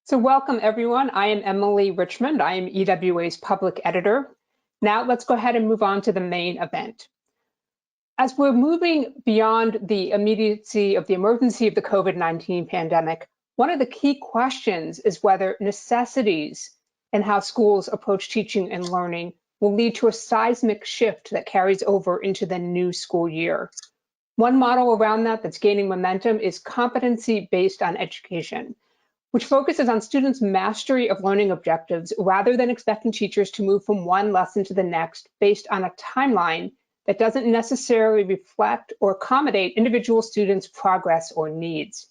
So welcome everyone. I am Emily Richmond. I am EWA's public editor. Now let's go ahead and move on to the main event. As we're moving beyond the immediacy of the emergency of the COVID-19 pandemic, one of the key questions is whether necessities in how schools approach teaching and learning will lead to a seismic shift that carries over into the new school year. One model around that that's gaining momentum is competency-based on education, which focuses on students' mastery of learning objectives rather than expecting teachers to move from one lesson to the next based on a timeline that doesn't necessarily reflect or accommodate individual students' progress or needs.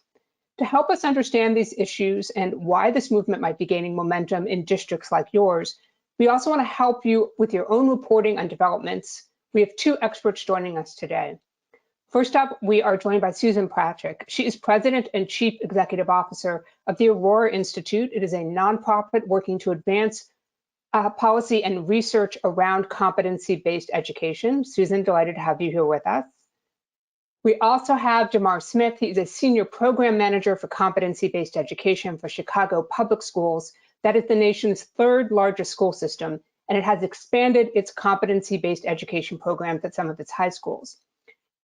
To help us understand these issues and why this movement might be gaining momentum in districts like yours, we also want to help you with your own reporting on developments. We have two experts joining us today. First up, we are joined by Susan Patrick. She is President and Chief Executive Officer of the Aurora Institute. It is a nonprofit working to advance policy and research around competency-based education. Susan, delighted to have you here with us. We also have Jamar Smith. He is a Senior Program Manager for Competency-Based Education for Chicago Public Schools. That is the nation's third largest school system, and it has expanded its competency-based education programs at some of its high schools.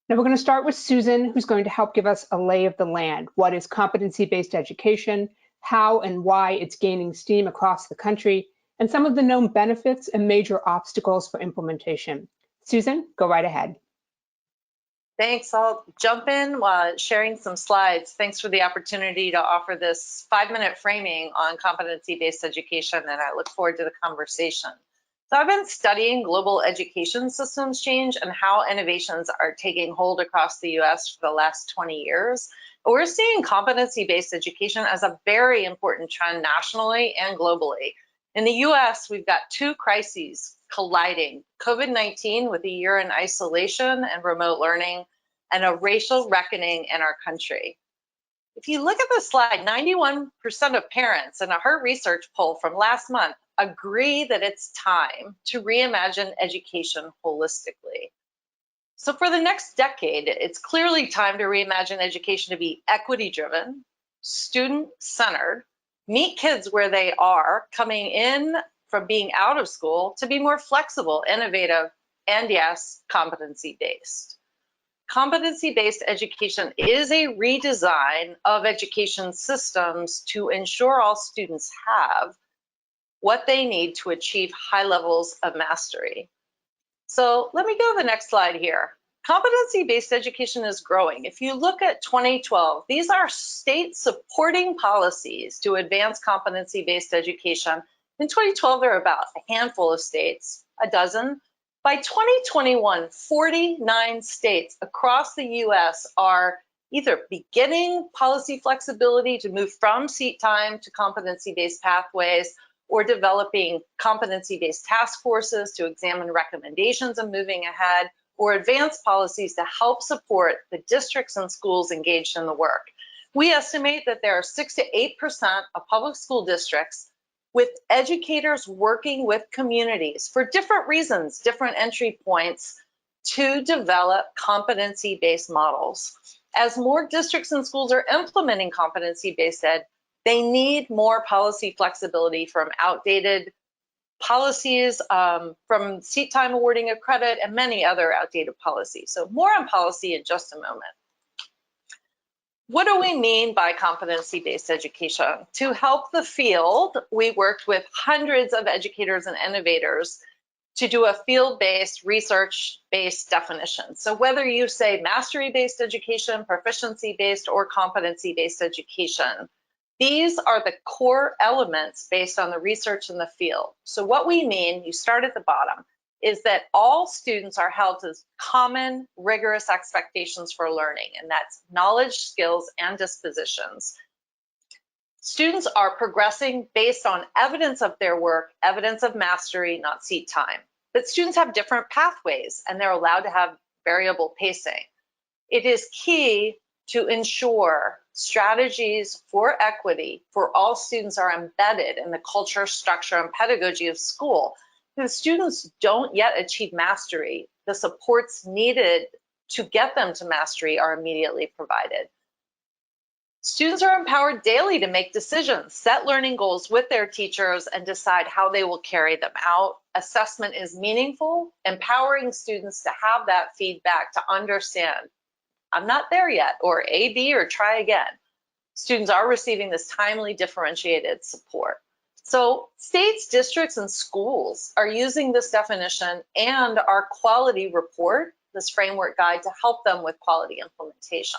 Now we're going to start with Susan, who's going to help give us a lay of the land. What is competency-based education, how and why it's gaining steam across the country, and some of the known benefits and major obstacles for implementation. Susan, go right ahead. Thanks. I'll jump in while sharing some slides. Thanks for the opportunity to offer this 5-minute framing on competency-based education, and I look forward to the conversation. So I've been studying global education systems change and how innovations are taking hold across the US for the last 20 years. We're seeing competency-based education as a very important trend nationally and globally. In the US, we've got two crises colliding: COVID-19 with a year in isolation and remote learning, and a racial reckoning in our country. If you look at the slide, 91% of parents in a Hurt Research poll from last month agree that it's time to reimagine education holistically. So for the next decade, it's clearly time to reimagine education to be equity-driven, student-centered, meet kids where they are, coming in from being out of school, to be more flexible, innovative, and yes, competency-based. Competency-based education is a redesign of education systems to ensure all students have what they need to achieve high levels of mastery. So let me go to the next slide here. Competency-based education is growing. If you look at 2012, these are state supporting policies to advance competency-based education. In 2012, there were about a handful of states, a dozen. By 2021, 49 states across the US are either beginning policy flexibility to move from seat time to competency-based pathways, or developing competency-based task forces to examine recommendations and moving ahead, or advanced policies to help support the districts and schools engaged in the work. We estimate that there are 6 to 8% of public school districts with educators working with communities for different reasons, different entry points, to develop competency-based models. As more districts and schools are implementing competency-based ed, they need more policy flexibility from outdated policies, from seat time awarding of credit, and many other outdated policies. So more on policy in just a moment. What do we mean by competency-based education? To help the field, we worked with hundreds of educators and innovators to do a field-based, research-based definition. So whether you say mastery-based education, proficiency-based, or competency-based education, these are the core elements based on the research in the field. So what we mean, you start at the bottom, is that all students are held to common, rigorous expectations for learning, and that's knowledge, skills, and dispositions. Students are progressing based on evidence of their work, evidence of mastery, not seat time. But students have different pathways, and they're allowed to have variable pacing. It is key to ensure strategies for equity for all students are embedded in the culture, structure, and pedagogy of school. If students don't yet achieve mastery, the supports needed to get them to mastery are immediately provided. Students are empowered daily to make decisions, set learning goals with their teachers, and decide how they will carry them out. Assessment is meaningful, empowering students to have that feedback to understand, I'm not there yet, or A, B, or try again. Students are receiving this timely, differentiated support. So states, districts, and schools are using this definition and our quality report, this framework guide, to help them with quality implementation.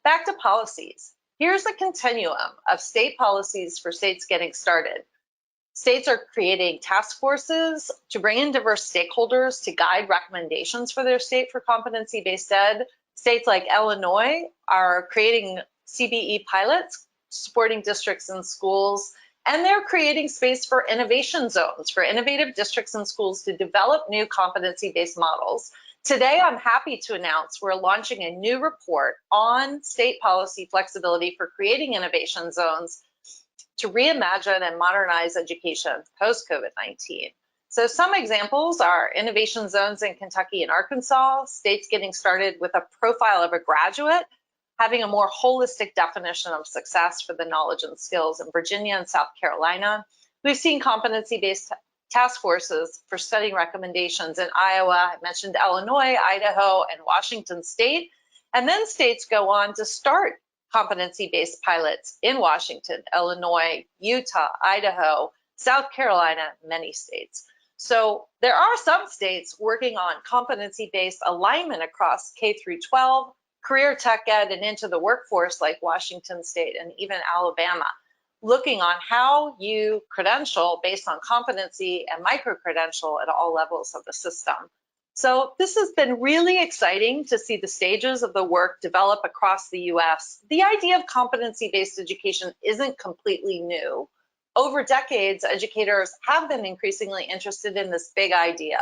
Back to policies. Here's a continuum of state policies for states getting started. States are creating task forces to bring in diverse stakeholders to guide recommendations for their state for competency-based ed. States like Illinois are creating CBE pilots, supporting districts and schools, and they're creating space for innovation zones for innovative districts and schools to develop new competency-based models. Today, I'm happy to announce we're launching a new report on state policy flexibility for creating innovation zones to reimagine and modernize education post-COVID-19. So some examples are innovation zones in Kentucky and Arkansas, states getting started with a profile of a graduate, having a more holistic definition of success for the knowledge and skills in Virginia and South Carolina. We've seen competency-based task forces for studying recommendations in Iowa. I mentioned Illinois, Idaho, and Washington State. And then states go on to start competency-based pilots in Washington, Illinois, Utah, Idaho, South Carolina, many states. So there are some states working on competency-based alignment across K through 12, career tech ed, and into the workforce like Washington State and even Alabama, looking on how you credential based on competency and micro-credential at all levels of the system. So this has been really exciting to see the stages of the work develop across the US. The idea of competency-based education isn't completely new. Over decades, educators have been increasingly interested in this big idea: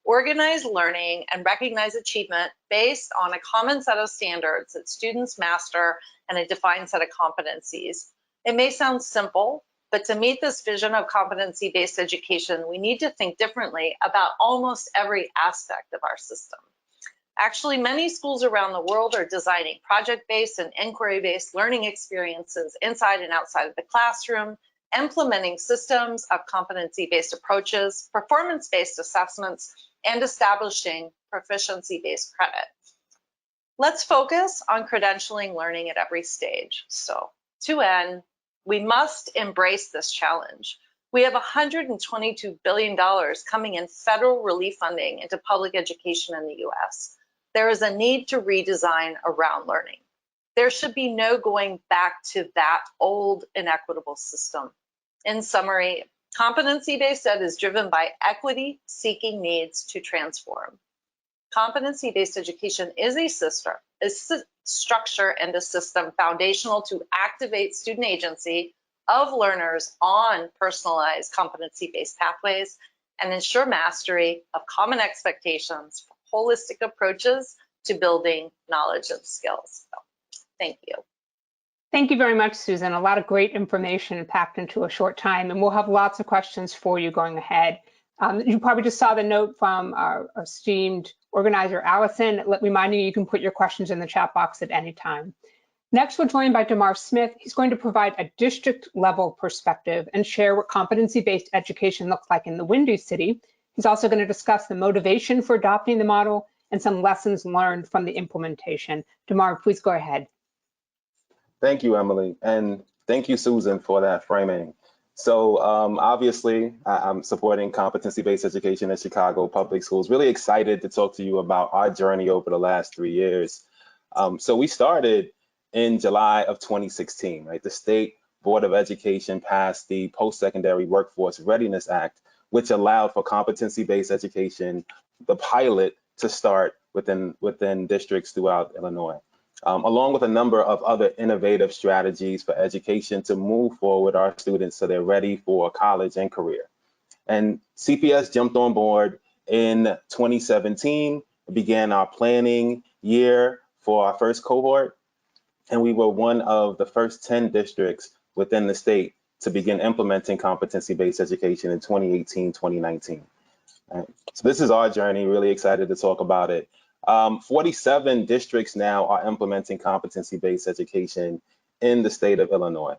organize learning and recognize achievement based on a common set of standards that students master and a defined set of competencies. It may sound simple, but to meet this vision of competency-based education, we need to think differently about almost every aspect of our system. Actually, many schools around the world are designing project-based and inquiry-based learning experiences inside and outside of the classroom, implementing systems of competency-based approaches, performance-based assessments, and establishing proficiency-based credit. Let's focus on credentialing learning at every stage. So, to end, we must embrace this challenge. We have $122 billion coming in federal relief funding into public education in the US. There is a need to redesign around learning. There should be no going back to that old inequitable system. In summary, competency-based ed is driven by equity-seeking needs to transform. Competency-based education is a structure and a system foundational to activate student agency of learners on personalized competency-based pathways and ensure mastery of common expectations for holistic approaches to building knowledge and skills. So, thank you. Thank you very much, Susan. A lot of great information packed into a short time, and we'll have lots of questions for you going ahead. You probably just saw the note from our esteemed organizer, Allison, reminding you can put your questions in the chat box at any time. Next, we're joined by Damar Smith. He's going to provide a district level perspective and share what competency-based education looks like in the Windy City. He's also going to discuss the motivation for adopting the model and some lessons learned from the implementation. Damar, please go ahead. Thank you, Emily, and thank you, Susan, for that framing. So obviously, I'm supporting competency-based education in Chicago public schools. Really excited to talk to you about our journey over the last 3 years. So we started in July of 2016, right? The State Board of Education passed the Post-Secondary Workforce Readiness Act, which allowed for competency-based education, the pilot, to start within districts throughout Illinois. Along with a number of other innovative strategies for education to move forward our students so they're ready for college and career. And CPS jumped on board in 2017, began our planning year for our first cohort, and we were one of the first 10 districts within the state to begin implementing competency-based education in 2018, 2019. Right. So this is our journey, really excited to talk about it. 47 districts now are implementing competency-based education in the state of Illinois.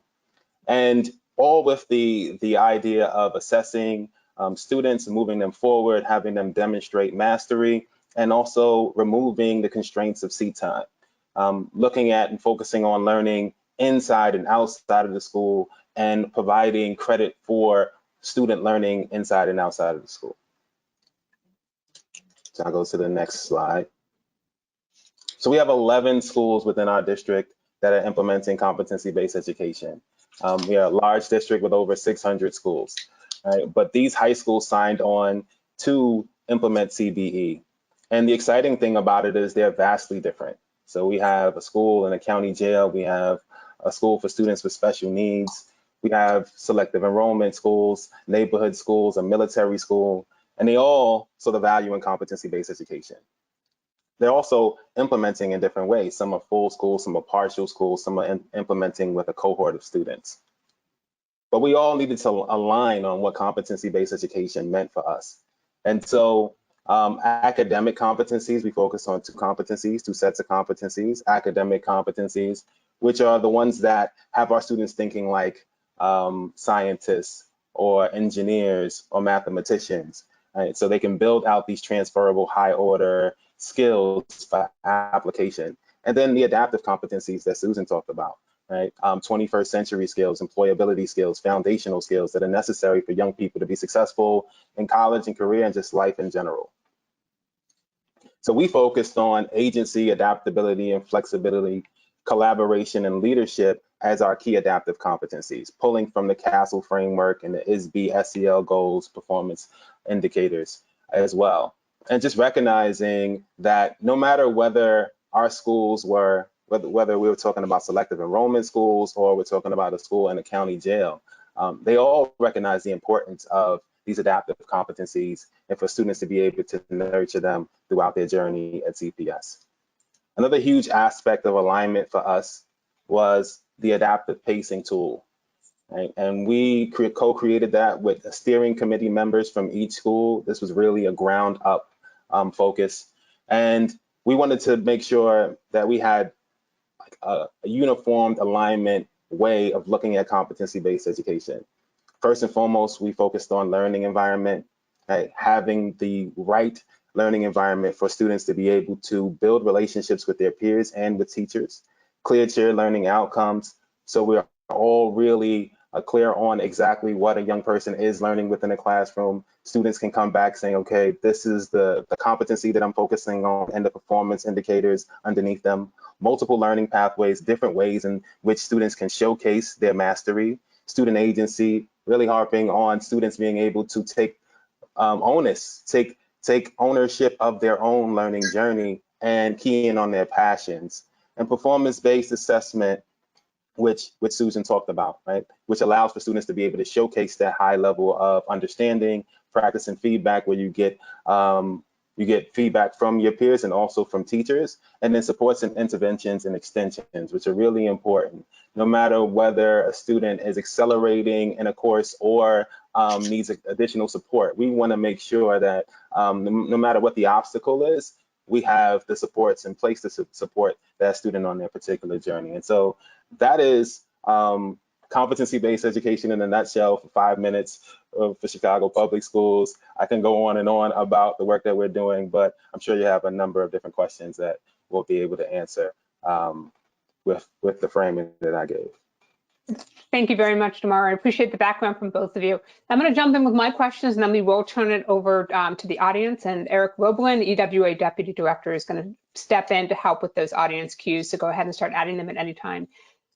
And all with the idea of assessing students, moving them forward, having them demonstrate mastery, and also removing the constraints of seat time. Looking at and focusing on learning inside and outside of the school, and providing credit for student learning inside and outside of the school. So I'll go to the next slide. So we have 11 schools within our district that are implementing competency-based education. We are a large district with over 600 schools, right? But these high schools signed on to implement CBE. And the exciting thing about it is they're vastly different. So we have a school in a county jail. We have a school for students with special needs. We have selective enrollment schools, neighborhood schools, a military school, and they all sort of value in competency-based education. They're also implementing in different ways. Some are full schools, some are partial schools, some are implementing with a cohort of students. But we all needed to align on what competency-based education meant for us. And so academic competencies, we focus on two sets of competencies, academic competencies, which are the ones that have our students thinking like scientists or engineers or mathematicians, right? So they can build out these transferable high order skills for application. And then the adaptive competencies that Susan talked about, right? 21st century skills, employability skills, foundational skills that are necessary for young people to be successful in college and career and just life in general. So we focused on agency, adaptability, and flexibility, collaboration, and leadership as our key adaptive competencies, pulling from the CASTLE framework and the ISB SEL goals, performance indicators as well. And just recognizing that no matter whether our schools were, whether we were talking about selective enrollment schools or we're talking about a school in a county jail, they all recognize the importance of these adaptive competencies and for students to be able to nurture them throughout their journey at CPS. Another huge aspect of alignment for us was the adaptive pacing tool. Right? And we co-created that with steering committee members from each school. This was really a ground up focus. And we wanted to make sure that we had a uniformed alignment way of looking at competency-based education. First and foremost, we focused on learning environment, right? Having the right learning environment for students to be able to build relationships with their peers and with teachers, clear shared learning outcomes. So we're all really clear on exactly what a young person is learning within a classroom. Students can come back saying, okay, this is the competency that I'm focusing on and the performance indicators underneath them. Multiple learning pathways, different ways in which students can showcase their mastery. Student agency, really harping on students being able to take onus, take ownership of their own learning journey and key in on their passions. And performance-based assessment, which Susan talked about, right? Which allows for students to be able to showcase that high level of understanding, practice, and feedback, where you get feedback from your peers and also from teachers, and then supports and interventions and extensions, which are really important. No matter whether a student is accelerating in a course or needs additional support, we want to make sure that no matter what the obstacle is, we have the supports in place to support that student on their particular journey. And so that is competency-based education in a nutshell for 5 minutes for Chicago Public Schools. I can go on and on about the work that we're doing, but I'm sure you have a number of different questions that we'll be able to answer with the framing that I gave. Thank you very much, Damar. I appreciate the background from both of you. I'm going to jump in with my questions, and then we will turn it over to the audience. And Eric Roblin, EWA Deputy Director, is going to step in to help with those audience cues. So go ahead and start adding them at any time.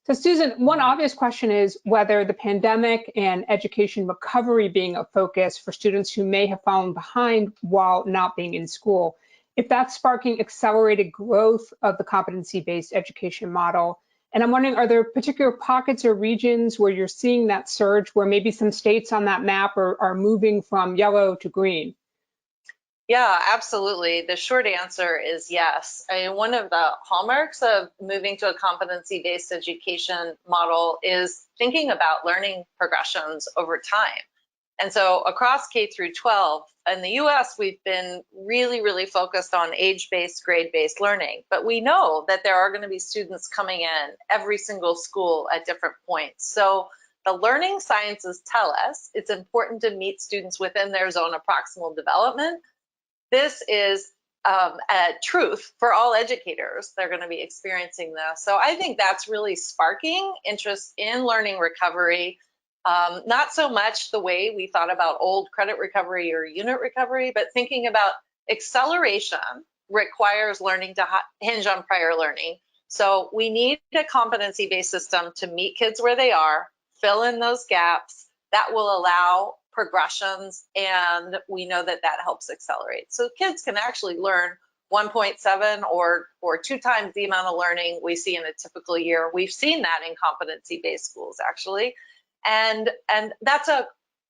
So Susan, one obvious question is whether the pandemic and education recovery being a focus for students who may have fallen behind while not being in school, if that's sparking accelerated growth of the competency-based education model. And I'm wondering, are there particular pockets or regions where you're seeing that surge, where maybe some states on that map are moving from yellow to green? Yeah, absolutely. The short answer is yes. I mean, one of the hallmarks of moving to a competency-based education model is thinking about learning progressions over time. And so across K through 12, in the US, we've been really focused on age-based, grade-based learning. But we know that there are going to be students coming in every single school at different points. So the learning sciences tell us it's important to meet students within their zone of proximal development. This is a truth for all educators. They're going to be experiencing this. So I think that's really sparking interest in learning recovery. Not so much the way we thought about old credit recovery or unit recovery, but thinking about acceleration requires learning to hinge on prior learning. So we need a competency-based system to meet kids where they are, fill in those gaps. That will allow progressions, and we know that that helps accelerate. So kids can actually learn 1.7 or 2 times the amount of learning we see in a typical year. We've seen that in competency-based schools, actually. And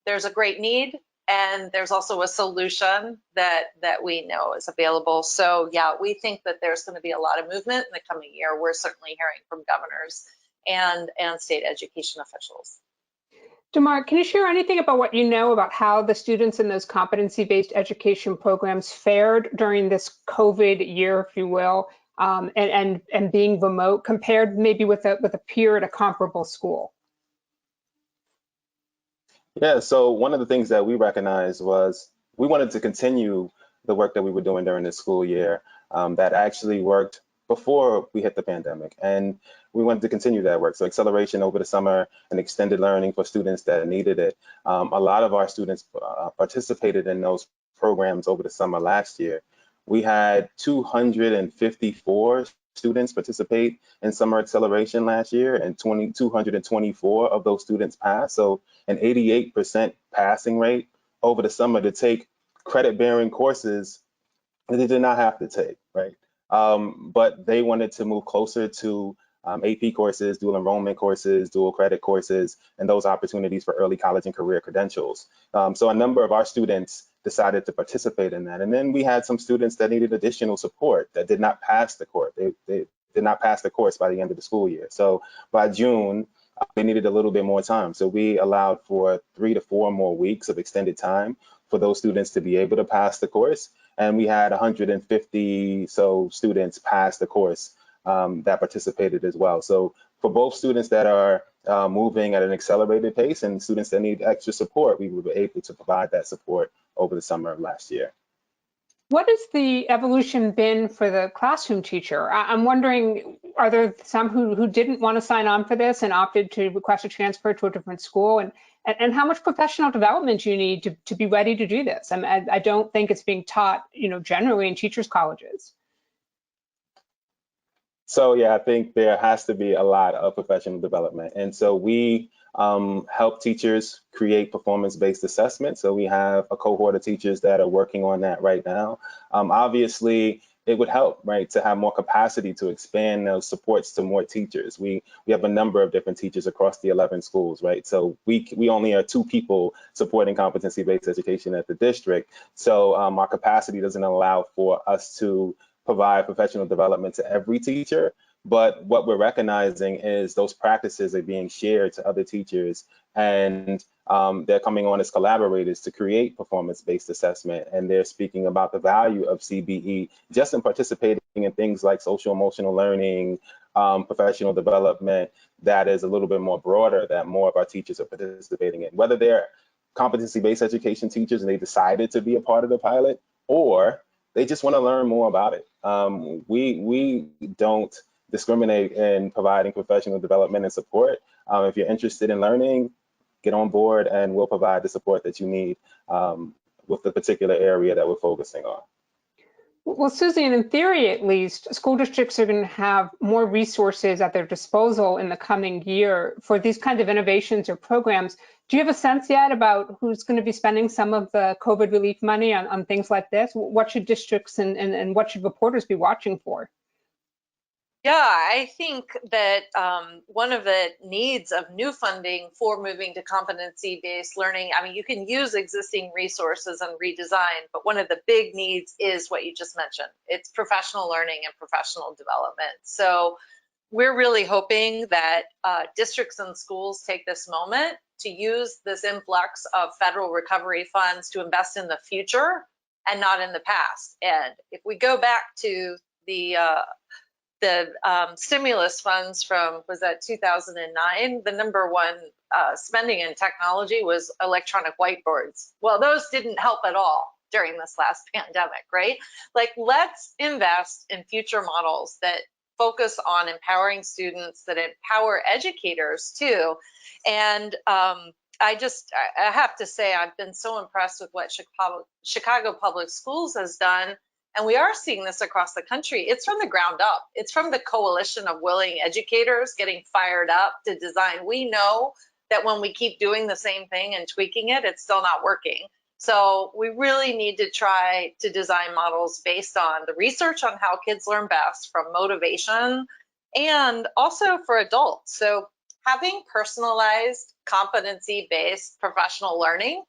there's a great need, and there's also a solution that we know is available. So yeah, we think that there's going to be a lot of movement in the coming year. We're certainly hearing from governors and state education officials. Damar, can you share anything about what you know about how the students in those competency-based education programs fared during this COVID year, if you will, and being remote compared maybe with a peer at a comparable school? Yeah, so one of the things that we recognized was we wanted to continue the work that we were doing during the school year that actually worked before we hit the pandemic. And we wanted to continue that work. So acceleration over the summer and extended learning for students that needed it. A lot of our students participated in those programs over the summer last year. We had 254 students participate in summer acceleration last year, and 224 of those students passed. So an 88% passing rate over the summer to take credit-bearing courses that they did not have to take, right? But they wanted to move closer to AP courses, dual enrollment courses, dual credit courses, and those opportunities for early college and career credentials. So a number of our students decided to participate in that. And then we had some students that needed additional support that did not pass the course. They did not pass the course by the end of the school year. So by June, they needed a little bit more time. So we allowed for 3 to 4 more weeks of extended time for those students to be able to pass the course. And we had 150 so students pass the course that participated as well. So for both students that are moving at an accelerated pace and students that need extra support, we were able to provide that support over the summer of last year. What has the evolution been for the classroom teacher? I'm wondering, are there some who didn't want to sign on for this and opted to request a transfer to a different school? And how much professional development do you need to be ready to do this? I don't think it's being taught, generally in teachers' colleges. So yeah, I think there has to be a lot of professional development. And so we help teachers create performance-based assessment. So we have a cohort of teachers that are working on that right now. Obviously, it would help, right, to have more capacity to expand those supports to more teachers. We have a number of different teachers across the 11 schools, right? So we only are 2 people supporting competency-based education at the district. So our capacity doesn't allow for us to provide professional development to every teacher. But what we're recognizing is those practices are being shared to other teachers, and they're coming on as collaborators to create performance-based assessment. And they're speaking about the value of CBE just in participating in things like social emotional learning, professional development that is a little bit more broader that more of our teachers are participating in, whether they're competency-based education teachers and they decided to be a part of the pilot, or they just want to learn more about it. We don't discriminate in providing professional development and support. If you're interested in learning, get on board and we'll provide the support that you need with the particular area that we're focusing on. Well, Susie, in theory, at least, school districts are going to have more resources at their disposal in the coming year for these kinds of innovations or programs. Do you have a sense yet about who's going to be spending some of the COVID relief money on things like this? What should districts and what should reporters be watching for? Yeah, I think that one of the needs of new funding for moving to competency-based learning, I mean, you can use existing resources and redesign, but one of the big needs is what you just mentioned. It's professional learning and professional development. So we're really hoping that districts and schools take this moment to use this influx of federal recovery funds to invest in the future and not in the past. And if we go back to the stimulus funds from, was that 2009? The number one spending in technology was electronic whiteboards. Well, those didn't help at all during this last pandemic, right? Like, let's invest in future models that focus on empowering students, that empower educators too. And I have to say, I've been so impressed with what Chicago Public Schools has done. And we are seeing this across the country. It's from the ground up. It's from the coalition of willing educators getting fired up to design. We know that when we keep doing the same thing and tweaking it, it's still not working. So we really need to try to design models based on the research on how kids learn best, from motivation, and also for adults. So having personalized, competency-based professional learning,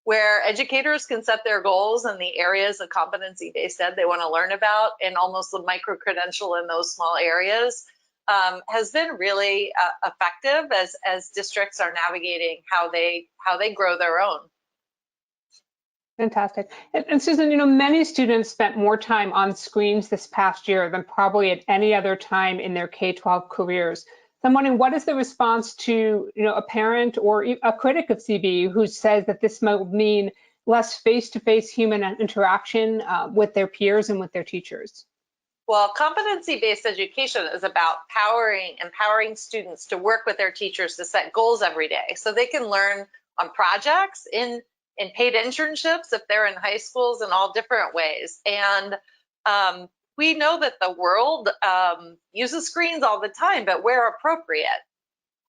where educators can set their goals in the areas of competency-based ed they want to learn about, and almost the micro-credential in those small areas, has been really effective as districts are navigating how they grow their own. Fantastic. And Susan, you know, many students spent more time on screens this past year than probably at any other time in their K-12 careers. So I'm wondering, what is the response to, you know, a parent or a critic of CB who says that this might mean less face-to-face human interaction with their peers and with their teachers? Well, competency-based education is about empowering students to work with their teachers to set goals every day so they can learn on projects, in paid internships if they're in high schools, in all different ways. And we know that the world uses screens all the time, but where appropriate.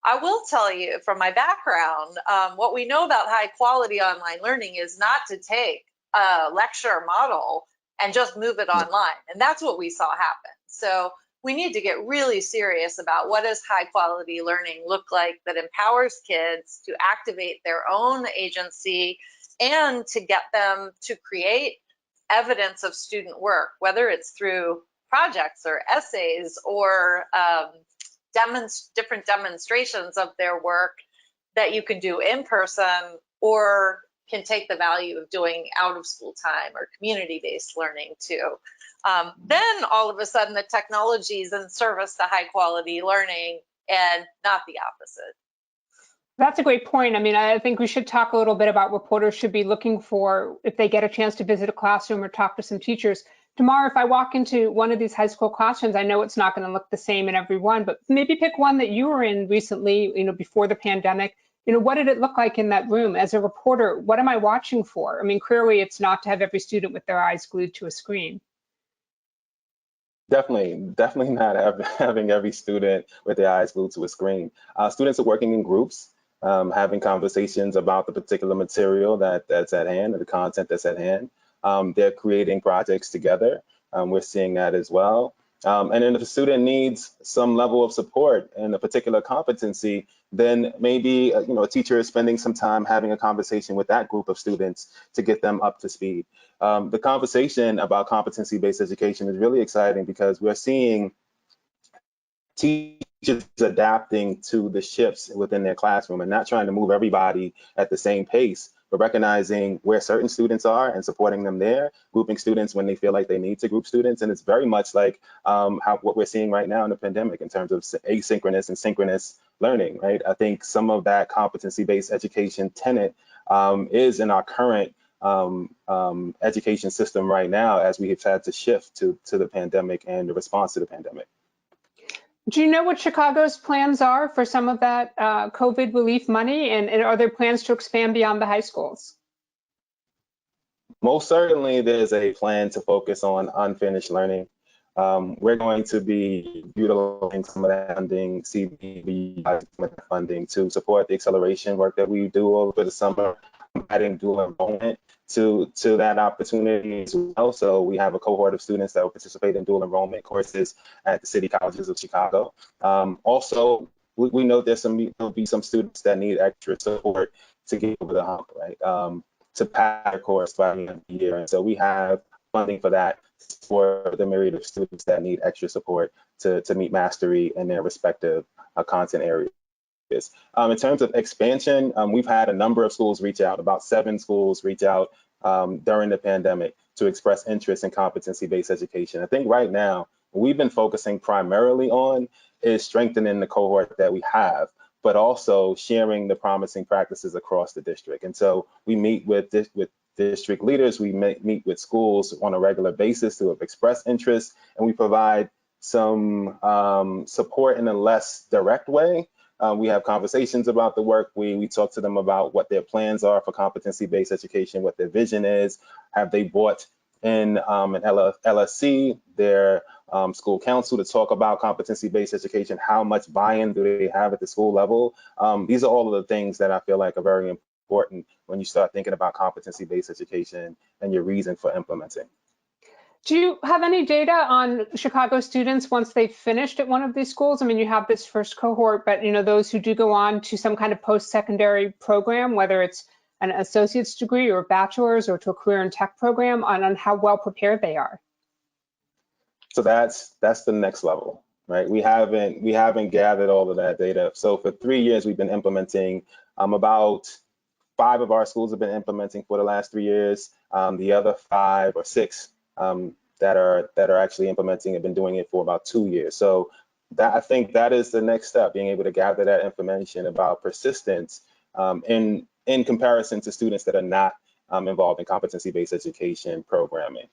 I will tell you from my background, what we know about high quality online learning is not to take a lecture model and just move it online. And that's what we saw happen. So we need to get really serious about what does high quality learning look like that empowers kids to activate their own agency and to get them to create evidence of student work, whether it's through projects or essays or different demonstrations of their work that you can do in person or can take the value of doing out of school time or community-based learning too. Then all of a sudden the technology is in service to high quality learning and not the opposite. That's a great point. I mean, I think we should talk a little bit about what reporters should be looking for if they get a chance to visit a classroom or talk to some teachers. Tomorrow, if I walk into one of these high school classrooms, I know it's not going to look the same in every one, but maybe pick one that you were in recently, you know, before the pandemic. You know, what did it look like in that room? As a reporter, what am I watching for? I mean, clearly it's not to have every student with their eyes glued to a screen. Definitely not having every student with their eyes glued to a screen. Students are working in groups, having conversations about the particular material that's at hand, or the content that's at hand. They're creating projects together. We're seeing that as well. And then if a student needs some level of support in a particular competency, then maybe a teacher is spending some time having a conversation with that group of students to get them up to speed. The conversation about competency-based education is really exciting because we're seeing teachers adapting to the shifts within their classroom and not trying to move everybody at the same pace, but recognizing where certain students are and supporting them there, grouping students when they feel like they need to group students. And it's very much like what we're seeing right now in the pandemic in terms of asynchronous and synchronous learning, right? I think some of that competency-based education tenet is in our current education system right now as we have had to shift to the pandemic and the response to the pandemic. Do you know what Chicago's plans are for some of that COVID relief money? And are there plans to expand beyond the high schools? Most certainly, there's a plan to focus on unfinished learning. We're going to be utilizing some of that funding, CBB funding, to support the acceleration work that we do over the summer, adding dual enrollment to that opportunity as well. So we have a cohort of students that will participate in dual enrollment courses at the City Colleges of Chicago. Also, we know there'll be some students that need extra support to get over the hump, right? To pass their course by the end of the year. And so we have funding for that for the myriad of students that need extra support to meet mastery in their respective content areas. In terms of expansion, we've had a number of schools reach out, about 7 schools reach out during the pandemic to express interest in competency-based education. I think right now, what we've been focusing primarily on is strengthening the cohort that we have, but also sharing the promising practices across the district. And so we meet with district leaders, we meet with schools on a regular basis who have expressed interest, and we provide some support in a less direct way. We have conversations about the work. We talk to them about what their plans are for competency-based education, what their vision is. Have they brought in an LSC, their school council, to talk about competency-based education? How much buy-in do they have at the school level? These are all of the things that I feel like are very important when you start thinking about competency-based education and your reason for implementing. Do you have any data on Chicago students once they've finished at one of these schools? I mean, you have this first cohort, but those who do go on to some kind of post-secondary program, whether it's an associate's degree or a bachelor's or to a career in tech program, on how well prepared they are. So that's the next level, right? We haven't gathered all of that data. So for 3 years, we've been implementing. About 5 of our schools have been implementing for the last 3 years. The other 5 or 6 that are actually implementing have been doing it for about 2 years. So I think that is the next step, being able to gather that information about persistence in comparison to students that are not involved in competency-based education programming.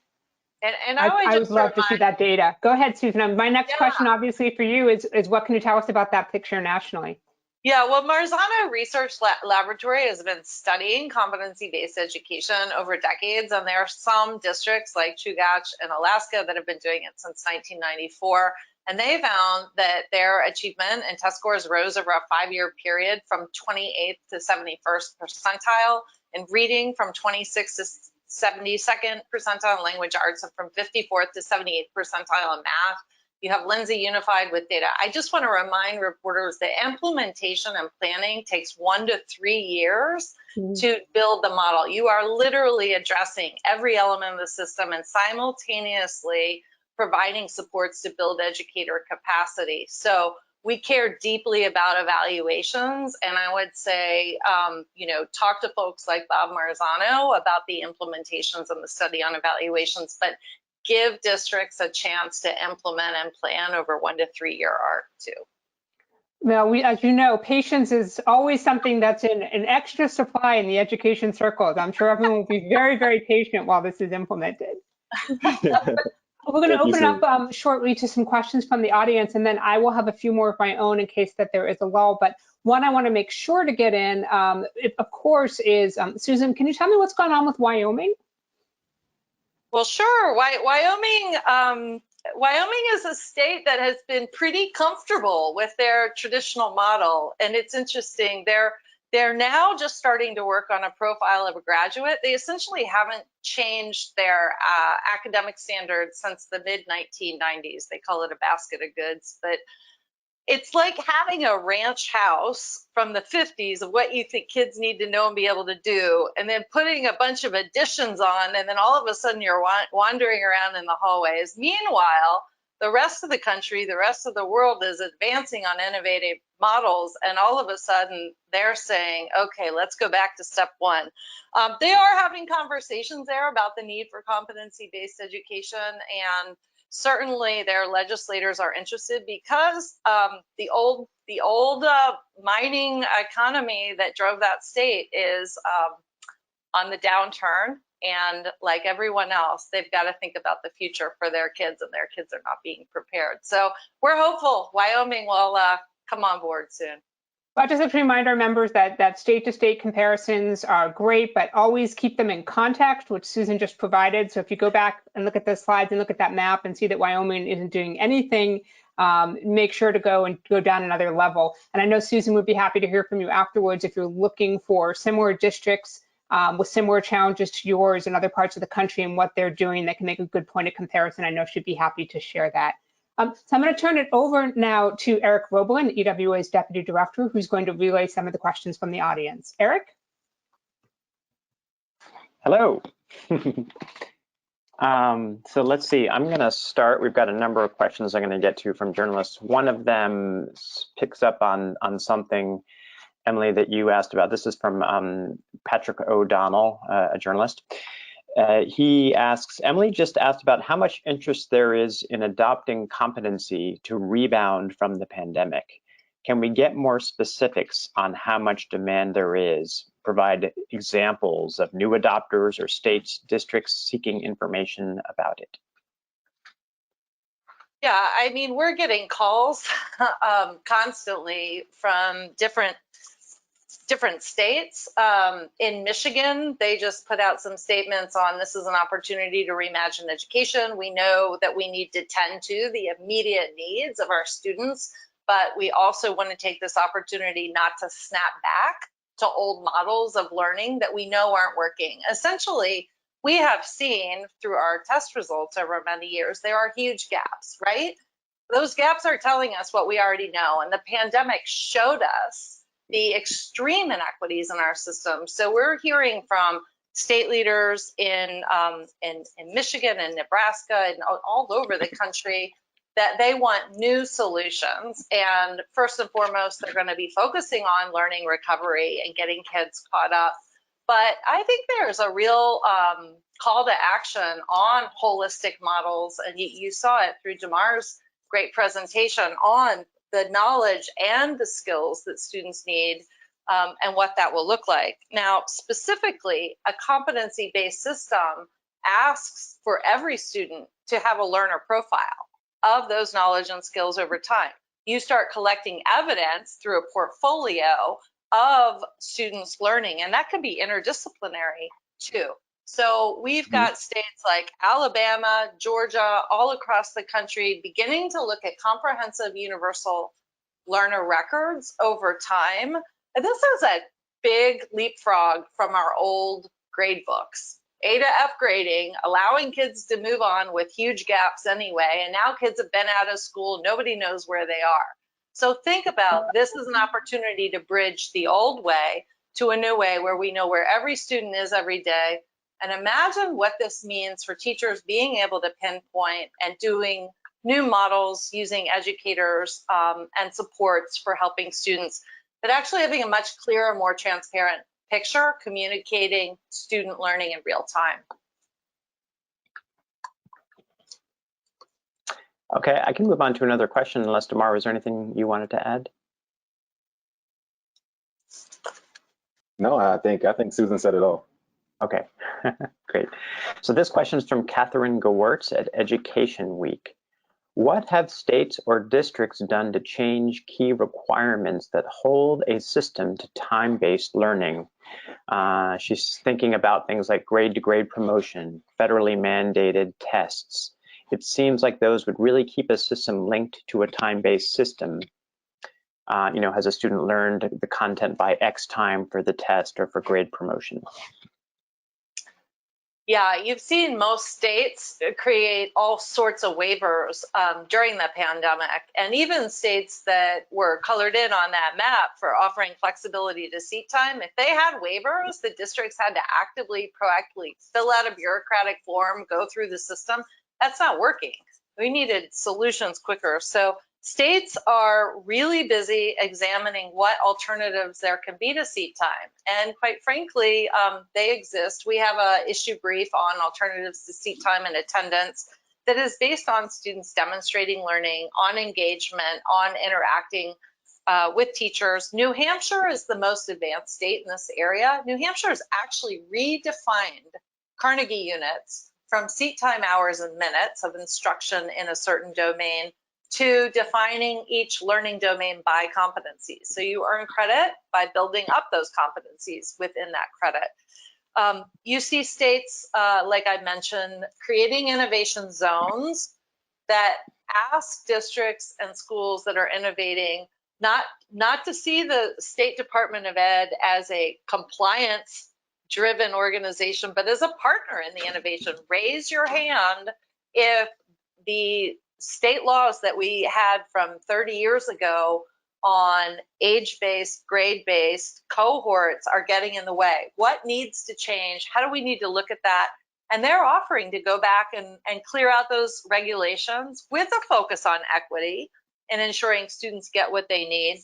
And I would love to see that data. Go ahead, Susan. My next question, obviously, for you is what can you tell us about that picture nationally? Yeah, well, Marzano Research Laboratory has been studying competency-based education over decades, and there are some districts like Chugach and Alaska that have been doing it since 1994, and they found that their achievement and test scores rose over a 5-year period from 28th to 71st percentile, in reading from 26th to 72nd percentile in language arts, and from 54th to 78th percentile in math. You have Lindsay unified with data. I just want to remind reporters that implementation and planning takes 1 to 3 years to build the model. You are literally addressing every element of the system and simultaneously providing supports to build educator capacity. So we care deeply about evaluations, and I would say, talk to folks like Bob Marzano about the implementations and the study on evaluations, but give districts a chance to implement and plan over 1 to 3 year arc too. Well, as you know, patience is always something that's in an extra supply in the education circles. I'm sure everyone will be very, very patient while this is implemented. We're going to open it up shortly to some questions from the audience, and then I will have a few more of my own in case that there is a lull. But one I want to make sure to get in, of course, is Susan, can you tell me what's going on with Wyoming? Well, sure. Wyoming is a state that has been pretty comfortable with their traditional model, and it's interesting. They're now just starting to work on a profile of a graduate. They essentially haven't changed their academic standards since the mid-1990s. They call it a basket of goods, but it's like having a ranch house from the 50s of what you think kids need to know and be able to do, and then putting a bunch of additions on, and then all of a sudden you're wandering around in the hallways. Meanwhile, the rest of the country, the rest of the world is advancing on innovative models, and all of a sudden they're saying, okay, let's go back to step 1. They are having conversations there about the need for competency-based education, and certainly their legislators are interested because the old mining economy that drove that state is on the downturn. And like everyone else, they've got to think about the future for their kids, and their kids are not being prepared. So we're hopeful Wyoming will come on board soon. I just have to remind our members that state-to-state comparisons are great, but always keep them in context, which Susan just provided. So if you go back and look at the slides and look at that map and see that Wyoming isn't doing anything, make sure to go down another level. And I know Susan would be happy to hear from you afterwards if you're looking for similar districts with similar challenges to yours in other parts of the country and what they're doing that can make a good point of comparison. I know she'd be happy to share that. So I'm going to turn it over now to Eric Roblin, EWA's Deputy Director, who's going to relay some of the questions from the audience. Eric? Hello. So let's see, I'm going to start. We've got a number of questions I'm going to get to from journalists. One of them picks up on something, Emily, that you asked about. This is from Patrick O'Donnell, a journalist. He asks, Emily just asked about how much interest there is in adopting competency to rebound from the pandemic. Can we get more specifics on how much demand there is? Provide examples of new adopters or states, districts seeking information about it. Yeah, I mean, we're getting calls constantly from different states. In Michigan, they just put out some statements on this is an opportunity to reimagine education. We know that we need to tend to the immediate needs of our students, but we also want to take this opportunity not to snap back to old models of learning that we know aren't working. Essentially, we have seen through our test results over many years, there are huge gaps, right? Those gaps are telling us what we already know, and the pandemic showed us the extreme inequities in our system. So we're hearing from state leaders in Michigan and Nebraska and all over the country that they want new solutions. And first and foremost, they're going to be focusing on learning recovery and getting kids caught up. But I think there's a real call to action on holistic models. And you saw it through Jamar's great presentation on the knowledge and the skills that students need and what that will look like. Now, specifically, a competency-based system asks for every student to have a learner profile of those knowledge and skills over time. You start collecting evidence through a portfolio of students learning, and that can be interdisciplinary too. So we've got states like Alabama, Georgia, all across the country beginning to look at comprehensive universal learner records over time. And this is a big leapfrog from our old grade books. A to F grading, allowing kids to move on with huge gaps anyway, and now kids have been out of school, nobody knows where they are. So think about this as an opportunity to bridge the old way to a new way where we know where every student is every day. And imagine what this means for teachers being able to pinpoint and doing new models using educators and supports for helping students, but actually having a much clearer, more transparent picture, communicating student learning in real time. Okay, I can move on to another question unless Damar, was there anything you wanted to add? No, I think Susan said it all. Okay, great. So this question is from Catherine Gewertz at Education Week. What have states or districts done to change key requirements that hold a system to time-based learning? She's thinking about things like grade-to-grade promotion, federally mandated tests. It seems like those would really keep a system linked to a time-based system. Has a student learned the content by X time for the test or for grade promotion? Yeah, you've seen most states create all sorts of waivers during the pandemic, and even states that were colored in on that map for offering flexibility to seat time. If they had waivers, the districts had to actively, proactively fill out a bureaucratic form, go through the system. That's not working. We needed solutions quicker. So states are really busy examining what alternatives there can be to seat time. And quite frankly, they exist. We have an issue brief on alternatives to seat time and attendance that is based on students demonstrating learning, on engagement, on interacting with teachers. New Hampshire is the most advanced state in this area. New Hampshire has actually redefined Carnegie units from seat time hours and minutes of instruction in a certain domain to defining each learning domain by competencies. So you earn credit by building up those competencies within that credit. You see states, like I mentioned, creating innovation zones that ask districts and schools that are innovating not to see the State Department of Ed as a compliance driven organization, but as a partner in the innovation. Raise your hand if the state laws that we had from 30 years ago on age-based, grade-based cohorts are getting in the way. What needs to change? How do we need to look at that? And they're offering to go back and clear out those regulations with a focus on equity and ensuring students get what they need.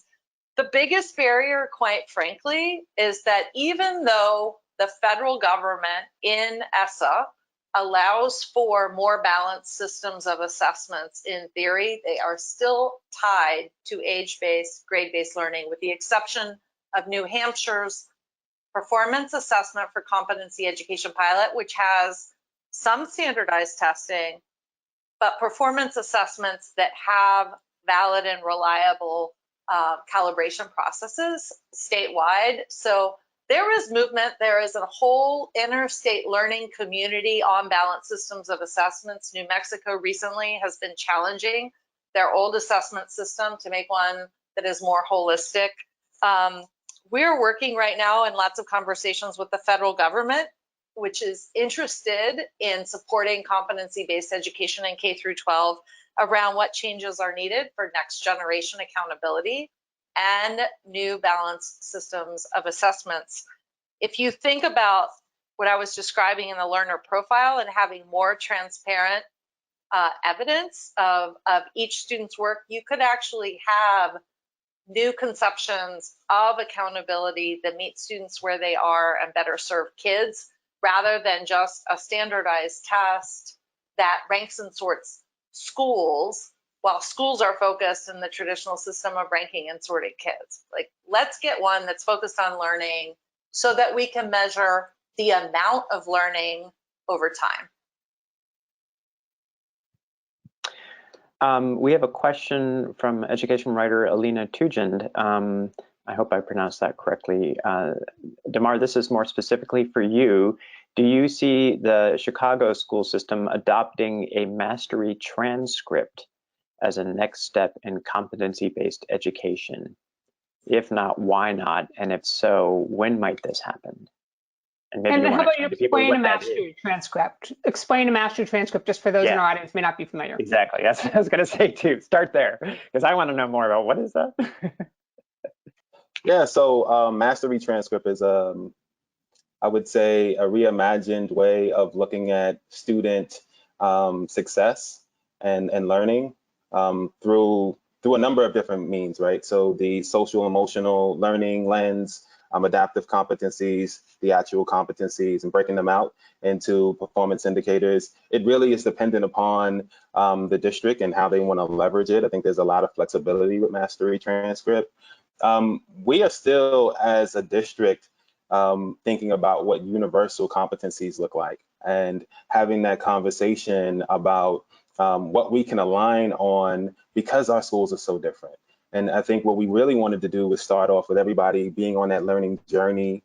The biggest barrier, quite frankly, is that even though the federal government in ESSA allows for more balanced systems of assessments in theory, they are still tied to age-based, grade-based learning, with the exception of New Hampshire's performance assessment for competency education pilot, which has some standardized testing, but performance assessments that have valid and reliable calibration processes statewide. So there is movement. There is a whole interstate learning community on balanced systems of assessments. New Mexico recently has been challenging their old assessment system to make one that is more holistic. We're working right now in lots of conversations with the federal government, which is interested in supporting competency-based education in K through 12 around what changes are needed for next generation accountability and new balanced systems of assessments. If you think about what I was describing in the learner profile and having more transparent evidence of each student's work, you could actually have new conceptions of accountability that meet students where they are and better serve kids, rather than just a standardized test that ranks and sorts schools, while schools are focused in the traditional system of ranking and sorting kids. Like, let's get one that's focused on learning so that we can measure the amount of learning over time. We have a question from education writer Alina Tugend. I hope I pronounced that correctly. Damar, this is more specifically for you. Do you see the Chicago school system adopting a mastery transcript as a next step in competency-based education? If not, why not? And if so, when might this happen? And maybe how about you explain a mastery transcript? Explain a mastery transcript just for those in our audience who may not be familiar. Exactly. That's what I was going to say too. Start there, because I want to know more about what is that. Yeah, so mastery transcript is, I would say, a reimagined way of looking at student success and learning through a number of different means, right? So the social emotional learning lens, adaptive competencies, the actual competencies, and breaking them out into performance indicators. It really is dependent upon the district and how they want to leverage it. I think there's a lot of flexibility with mastery transcript. We are still, as a district, thinking about what universal competencies look like and having that conversation about what we can align on, because our schools are so different. And I think what we really wanted to do was start off with everybody being on that learning journey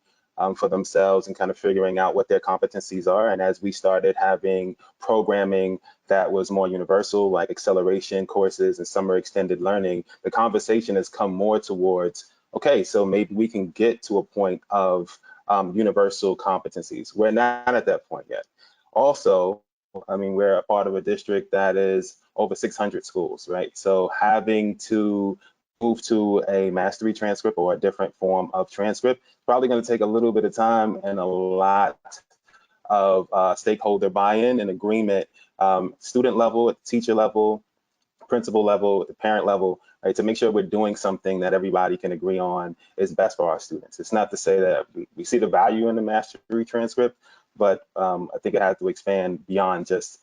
for themselves and kind of figuring out what their competencies are. And as we started having programming that was more universal, like acceleration courses and summer extended learning, the conversation has come more towards, okay, so maybe we can get to a point of universal competencies. We're not at that point yet. Also, I mean, we're a part of a district that is over 600 schools, right? So having to move to a mastery transcript or a different form of transcript is probably going to take a little bit of time and a lot of stakeholder buy-in and agreement, student level, at teacher level, principal level, at the parent level, right, to make sure we're doing something that everybody can agree on is best for our students. It's not to say that we see the value in the mastery transcript, but I think it has to expand beyond just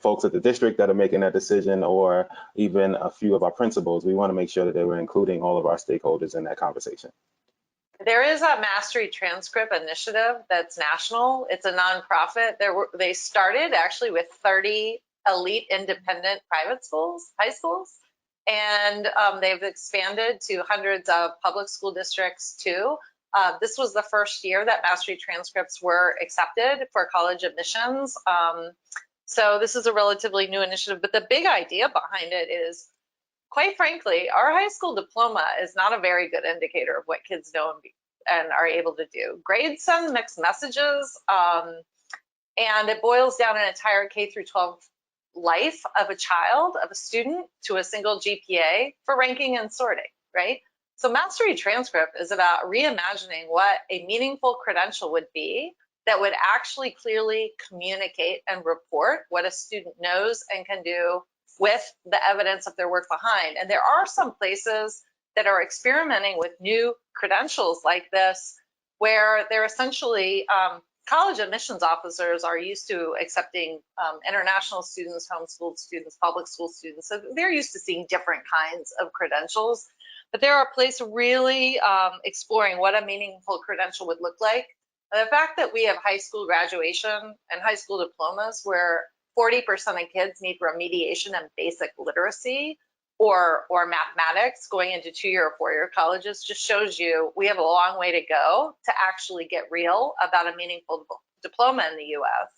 folks at the district that are making that decision, or even a few of our principals. We want to make sure that they were including all of our stakeholders in that conversation. There is a mastery transcript initiative that's national. It's a nonprofit. They started actually with 30 elite independent private schools, high schools, and they've expanded to hundreds of public school districts too. This was the first year that mastery transcripts were accepted for college admissions. So this is a relatively new initiative, but the big idea behind it is, quite frankly, our high school diploma is not a very good indicator of what kids know and are able to do. Grades send mixed messages, and it boils down an entire K through 12 life of a child, of a student, to a single GPA for ranking and sorting, right? So mastery transcript is about reimagining what a meaningful credential would be that would actually clearly communicate and report what a student knows and can do with the evidence of their work behind. And there are some places that are experimenting with new credentials like this, where they're essentially college admissions officers are used to accepting international students, homeschooled students, public school students. So they're used to seeing different kinds of credentials. But there are places really exploring what a meaningful credential would look like. The fact that we have high school graduation and high school diplomas where 40% of kids need remediation and basic literacy or mathematics going into 2-year or 4-year colleges just shows you we have a long way to go to actually get real about a meaningful diploma in the US.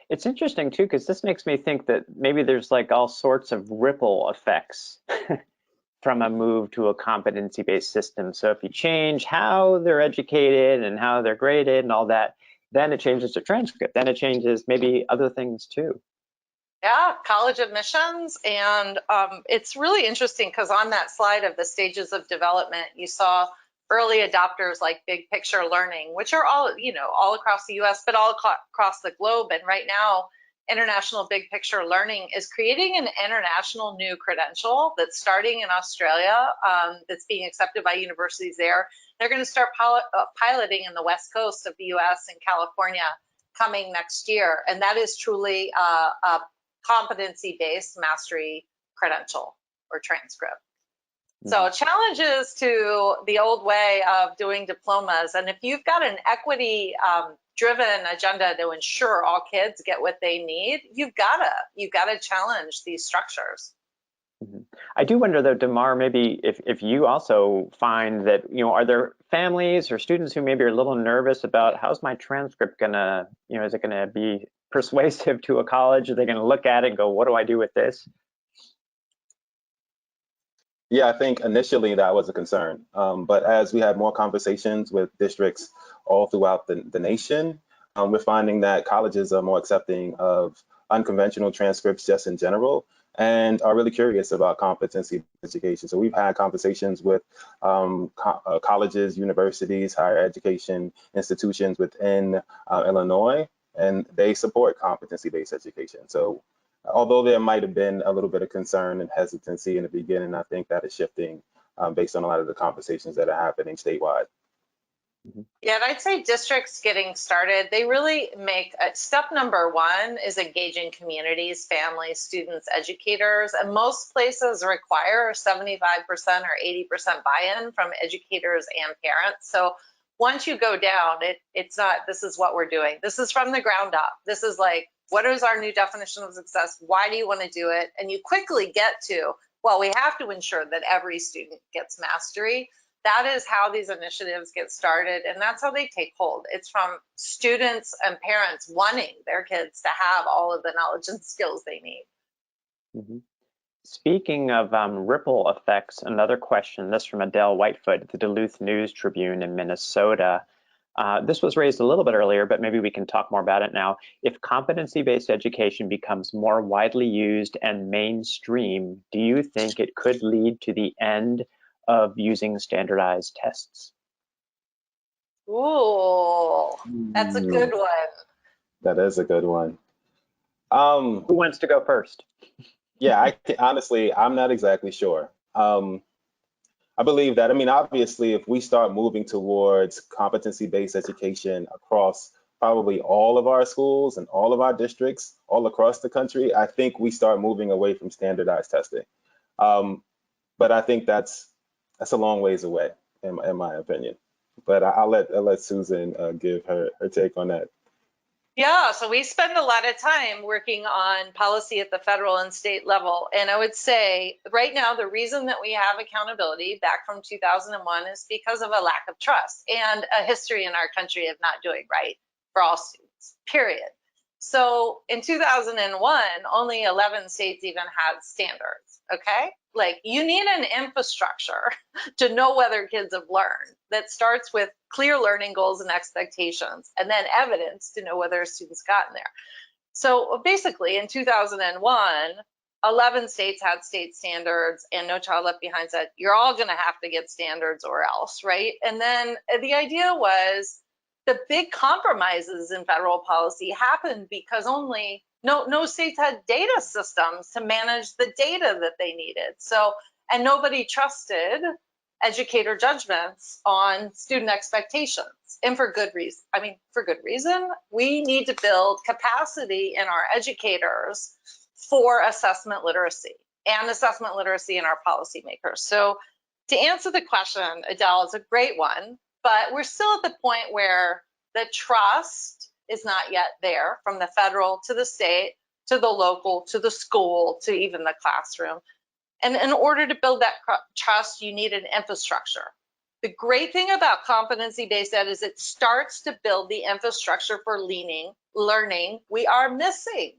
It's interesting too, because this makes me think that maybe there's like all sorts of ripple effects from a move to a competency-based system. So if you change how they're educated and how they're graded and all that, then it changes the transcript, then it changes maybe other things too. Yeah, college admissions. And it's really interesting because on that slide of the stages of development, you saw early adopters like big picture learning, which are all, all across the US, but all across the globe. And right now, international big picture learning is creating an international new credential that's starting in Australia, that's being accepted by universities there. They're going to start piloting in the West Coast of the US and California coming next year. And that is truly a competency-based mastery credential or transcript. So challenges to the old way of doing diplomas. And if you've got an equity driven agenda to ensure all kids get what they need, you've got to challenge these structures. I do wonder though, Damar, maybe if you also find that, are there families or students who maybe are a little nervous about how's my transcript gonna, is it gonna be persuasive to a college? Are they gonna look at it and go, what do I do with this? Yeah, I think initially that was a concern. But as we have more conversations with districts all throughout the nation, we're finding that colleges are more accepting of unconventional transcripts just in general and are really curious about competency education. So we've had conversations with colleges, universities, higher education institutions within Illinois, and they support competency-based education. So although there might have been a little bit of concern and hesitancy in the beginning, I think that is shifting based on a lot of the conversations that are happening statewide. Yeah, and I'd say districts getting started, they really make step number one is engaging communities, families, students, educators, and most places require 75% or 80% buy-in from educators and parents. So once you go down, it's not, this is what we're doing. This is from the ground up. This is like, what is our new definition of success? Why do you want to do it? And you quickly get to, well, we have to ensure that every student gets mastery. That is how these initiatives get started, and that's how they take hold. It's from students and parents wanting their kids to have all of the knowledge and skills they need. Speaking of ripple effects, another question, this from Adele Whitefoot at the Duluth News Tribune in Minnesota. This was raised a little bit earlier, but maybe we can talk more about it now. If competency-based education becomes more widely used and mainstream, do you think it could lead to the end of using standardized tests? Ooh, that's a good one. That is a good one. Who wants to go first? Yeah, honestly, I'm not exactly sure. I believe that, obviously, if we start moving towards competency-based education across probably all of our schools and all of our districts all across the country, I think we start moving away from standardized testing. But I think that's a long ways away, in my opinion. But I'll let Susan give her take on that. Yeah, so we spend a lot of time working on policy at the federal and state level. And I would say right now, the reason that we have accountability back from 2001 is because of a lack of trust and a history in our country of not doing right for all students, period. So in 2001, only 11 states even had standards, okay? Like you need an infrastructure to know whether kids have learned that starts with clear learning goals and expectations, and then evidence to know whether a student's gotten there. So basically in 2001, 11 states had state standards and No Child Left Behind said, you're all gonna have to get standards or else, right? And then the idea was, the big compromises in federal policy happened because no states had data systems to manage the data that they needed. So, and nobody trusted educator judgments on student expectations, and for good reason. I mean, for good reason. We need to build capacity in our educators for assessment literacy and assessment literacy in our policymakers. So to answer the question, Adele, is a great one, but we're still at the point where the trust is not yet there from the federal to the state, to the local, to the school, to even the classroom. And in order to build that trust, you need an infrastructure. The great thing about competency-based ed is it starts to build the infrastructure for learning we are missing.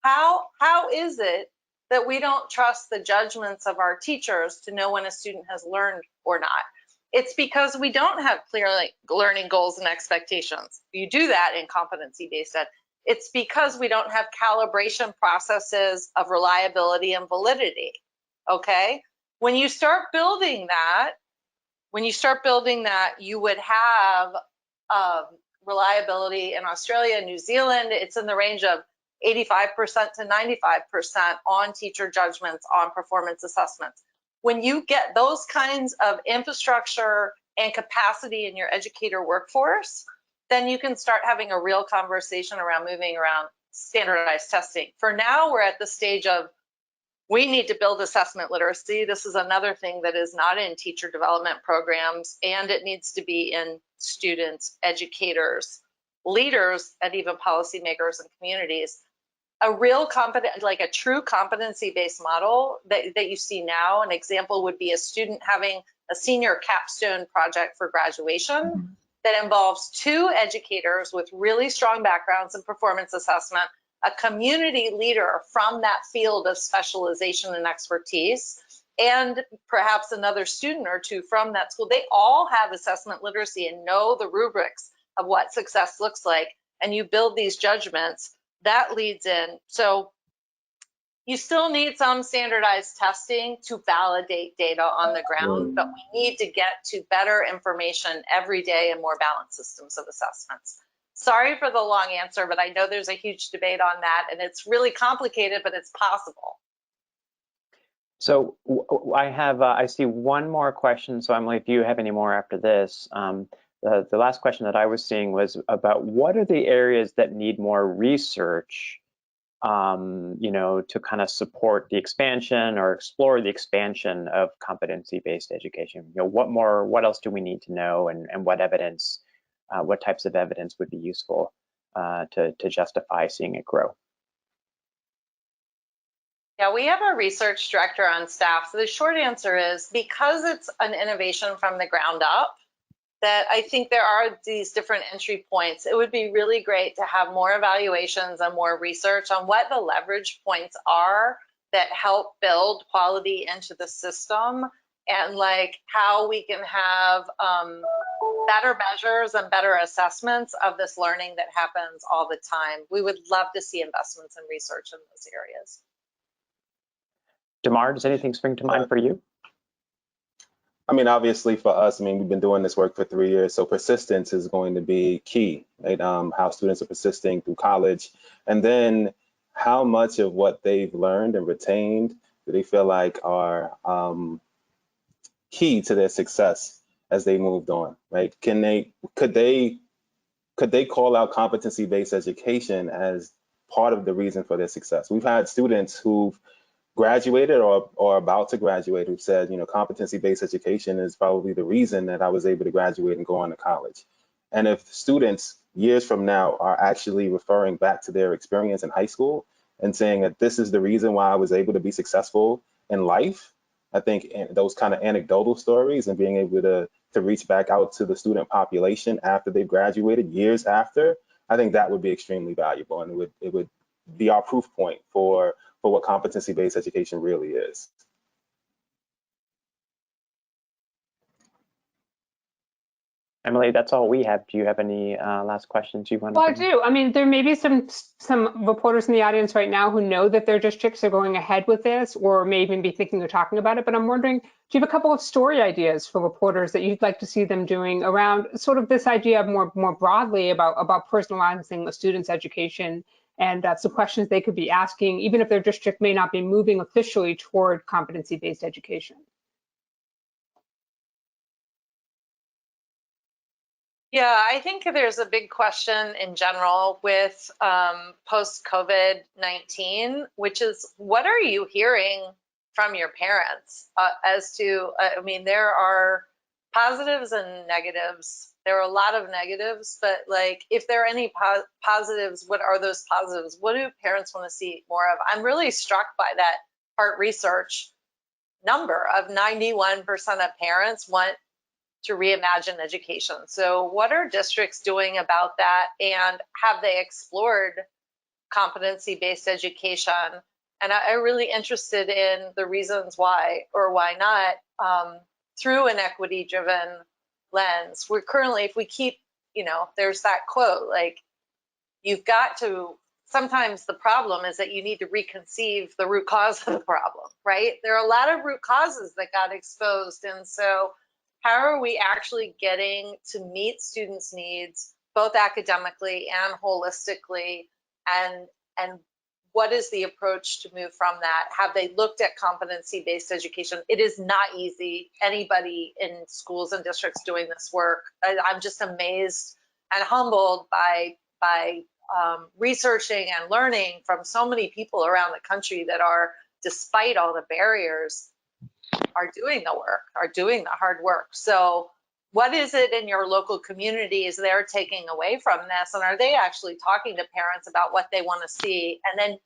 How is it that we don't trust the judgments of our teachers to know when a student has learned or not? It's because we don't have clear learning goals and expectations. You do that in competency-based ed. It's because we don't have calibration processes of reliability and validity, okay? When you start building that, you would have reliability in Australia, New Zealand. It's in the range of 85% to 95% on teacher judgments on performance assessments. When you get those kinds of infrastructure and capacity in your educator workforce, then you can start having a real conversation around moving around standardized testing. For now, we're at the stage of we need to build assessment literacy. This is another thing that is not in teacher development programs, and it needs to be in students, educators, leaders, and even policymakers and communities. A real a true competency-based model that you see now, an example would be a student having a senior capstone project for graduation that involves 2 educators with really strong backgrounds in performance assessment, a community leader from that field of specialization and expertise, and perhaps another student or 2 from that school. They all have assessment literacy and know the rubrics of what success looks like, and you build these judgments. That leads in. So you still need some standardized testing to validate data on the ground, but we need to get to better information every day and more balanced systems of assessments. Sorry for the long answer, but I know there's a huge debate on that, and it's really complicated, but it's possible. So I see one more question. So Emily, if you have any more after this, the last question that I was seeing was about what are the areas that need more research, to kind of support the expansion or explore the expansion of competency-based education. What else do we need to know, and what evidence, what types of evidence would be useful to justify seeing it grow? Yeah, we have a research director on staff. So the short answer is because it's an innovation from the ground up, that I think there are these different entry points. It would be really great to have more evaluations and more research on what the leverage points are that help build quality into the system, and how we can have better measures and better assessments of this learning that happens all the time. We would love to see investments in research in those areas. Damar, does anything spring to mind for you? I mean, obviously for us, we've been doing this work for 3 years, so persistence is going to be key, right? How students are persisting through college, and then how much of what they've learned and retained do they feel like are key to their success as they moved on, right? Could they call out competency-based education as part of the reason for their success? We've had students who've graduated or about to graduate who said, competency-based education is probably the reason that I was able to graduate and go on to college. And if students years from now are actually referring back to their experience in high school and saying that this is the reason why I was able to be successful in life, I think those kind of anecdotal stories and being able to reach back out to the student population after they've graduated, years after, I think that would be extremely valuable, and it would be our proof point for what competency-based education really is. Emily, that's all we have. Do you have any last questions you want to Well, I bring? do. I mean, there may be some reporters in the audience right now who know that their districts are going ahead with this, or may even be thinking of talking about it. But I'm wondering, do you have a couple of story ideas for reporters that you'd like to see them doing around sort of this idea of more broadly about personalizing a student's education, and some questions they could be asking, even if their district may not be moving officially toward competency-based education? Yeah, I think there's a big question in general with post-COVID-19, which is what are you hearing from your parents as to, I mean, there are positives and negatives. There are a lot of negatives, but like if there are any positives, what are those positives? What do parents want to see more of? I'm really struck by that heart research number of 91% of parents want to reimagine education. So what are districts doing about that? And have they explored competency-based education? And I'm really interested in the reasons why or why not through an equity-driven lens. We're currently, if we keep, there's that quote, like, you've got to, sometimes the problem is that you need to reconceive the root cause of the problem, right? There are a lot of root causes that got exposed. And so how are we actually getting to meet students' needs, both academically and holistically? And what is the approach to move from that? Have they looked at competency-based education? It is not easy. Anybody in schools and districts doing this work, I'm just amazed and humbled by researching and learning from so many people around the country that are, despite all the barriers, are doing the work, are doing the hard work. So what is it in your local communities they're taking away from this? And are they actually talking to parents about what they want to see, and then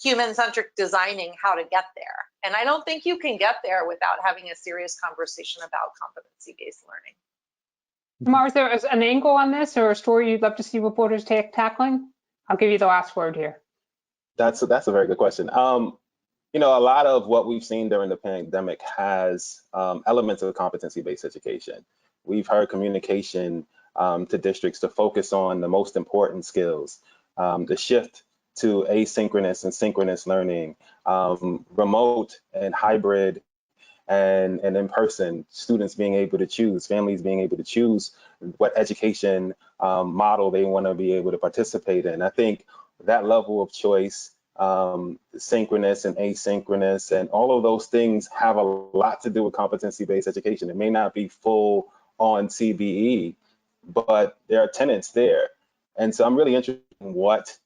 human-centric designing how to get there? And I don't think you can get there without having a serious conversation about competency-based learning. Tamar, is there an angle on this or a story you'd love to see reporters tackling? I'll give you the last word here. That's a very good question. A lot of what we've seen during the pandemic has elements of competency-based education. We've heard communication to districts to focus on the most important skills, the shift to asynchronous and synchronous learning, remote and hybrid and in person, students being able to choose, families being able to choose what education model they want to be able to participate in. I think that level of choice, synchronous and asynchronous, and all of those things have a lot to do with competency-based education. It may not be full on CBE, but there are tenets there. And so I'm really interested in what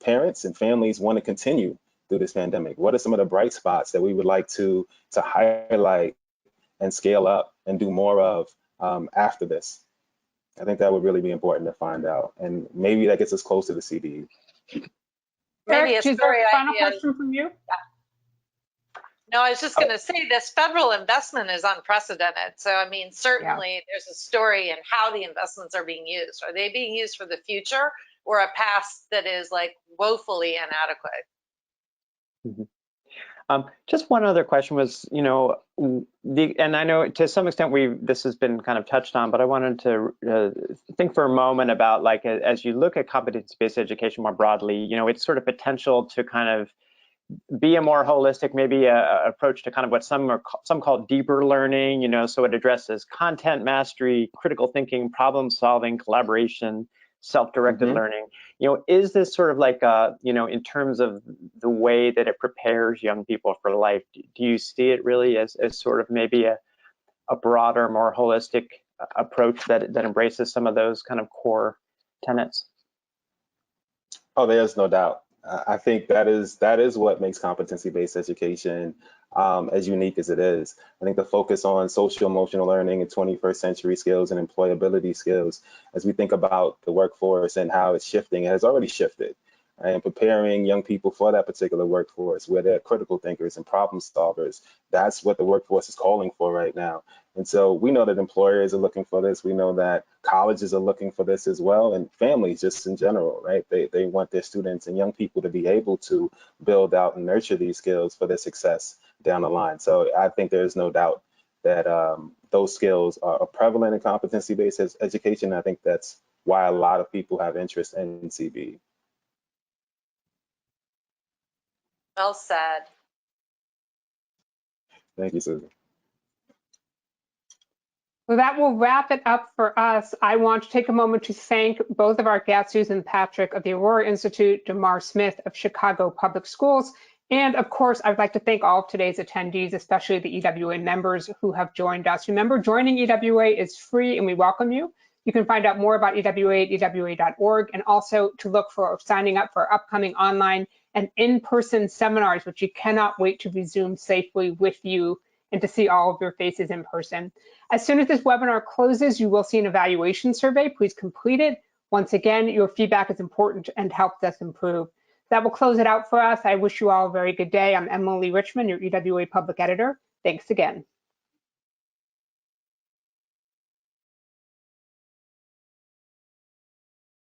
parents and families want to continue through this pandemic. What are some of the bright spots that we would like to highlight and scale up and do more of after this? I think that would really be important to find out. And maybe that gets us close to the CBE. Maybe a story final idea. question from you? No, I was just going to say this federal investment is unprecedented. So, I mean, certainly there's a story in how the investments are being used. Are they being used for the future or a past that is like woefully inadequate? Mm-hmm. Just one other question was, and I know to some extent this has been kind of touched on, but I wanted to think for a moment about, like, as you look at competency-based education more broadly, its sort of potential to kind of be a more holistic, maybe a approach to kind of what some call deeper learning, so it addresses content mastery, critical thinking, problem solving, collaboration, self-directed learning. Is this sort of like, in terms of the way that it prepares young people for life, do you see it really as sort of maybe a broader, more holistic approach that embraces some of those kind of core tenets? Oh, there's no doubt. I think that is what makes competency-based education as unique as it is. I think the focus on social emotional learning and 21st century skills and employability skills, as we think about the workforce and how it's shifting, it has already shifted. And preparing young people for that particular workforce, where they're critical thinkers and problem solvers, that's what the workforce is calling for right now. And so we know that employers are looking for this. We know that colleges are looking for this as well, and families just in general, right? They want their students and young people to be able to build out and nurture these skills for their success down the line. So I think there's no doubt that those skills are prevalent in competency-based education. I think that's why a lot of people have interest in CB. Well said. Thank you, Susan. Well, that will wrap it up for us. I want to take a moment to thank both of our guests, Susan Patrick of the Aurora Institute, Damar Smith of Chicago Public Schools, and of course, I'd like to thank all of today's attendees, especially the EWA members who have joined us. Remember, joining EWA is free and we welcome you. You can find out more about EWA at ewa.org, and also to look for signing up for upcoming online and in-person seminars, which you cannot wait to resume safely with you and to see all of your faces in person. As soon as this webinar closes, you will see an evaluation survey. Please complete it. Once again, your feedback is important and helps us improve. That will close it out for us. I wish you all a very good day. I'm Emily Richmond, your EWA Public Editor. Thanks again.